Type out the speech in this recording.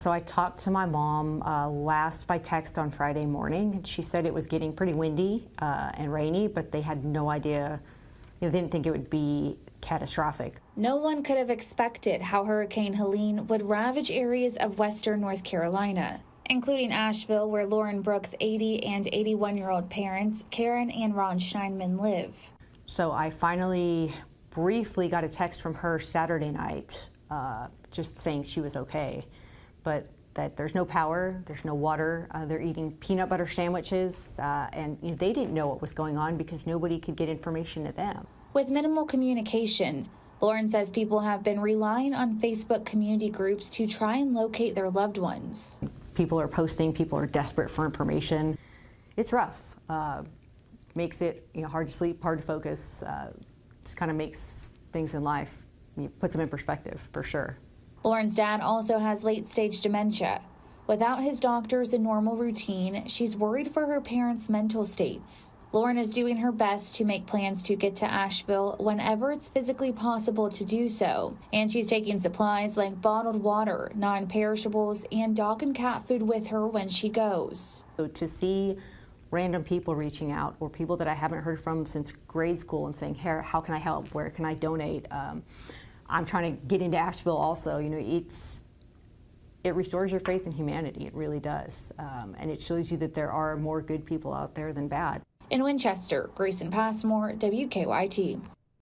So I talked to my mom last by text on Friday morning, and she said it was getting pretty windy and rainy, but they had no idea, they didn't think it would be catastrophic. No one could have expected how Hurricane Helene would ravage areas of western North Carolina, including Asheville, where Lauren Brooks' 80 and 81-year-old parents, Karen and Ron Scheinman, live. So I finally briefly got a text from her Saturday night, just saying she was okay, but that there's no power, there's no water, they're eating peanut butter sandwiches, and they didn't know what was going on because nobody could get information to them. With minimal communication, Lauren says people have been relying on Facebook community groups to try and locate their loved ones. People are posting, people are desperate for information. It's rough. Makes it hard to sleep, hard to focus. Just kind of makes things in life, puts them in perspective, for sure. Lauren's dad also has late-stage dementia. Without his doctors and normal routine, she's worried for her parents' mental states. Lauren is doing her best to make plans to get to Asheville whenever it's physically possible to do so. And she's taking supplies like bottled water, non-perishables, and dog and cat food with her when she goes. So to see random people reaching out, or people that I haven't heard from since grade school and saying, hey, how can I help? Where can I donate? I'm trying to get into Asheville also. It restores your faith in humanity. It really does. And it shows you that there are more good people out there than bad. In Winchester, Grayson Passmore, WKYT.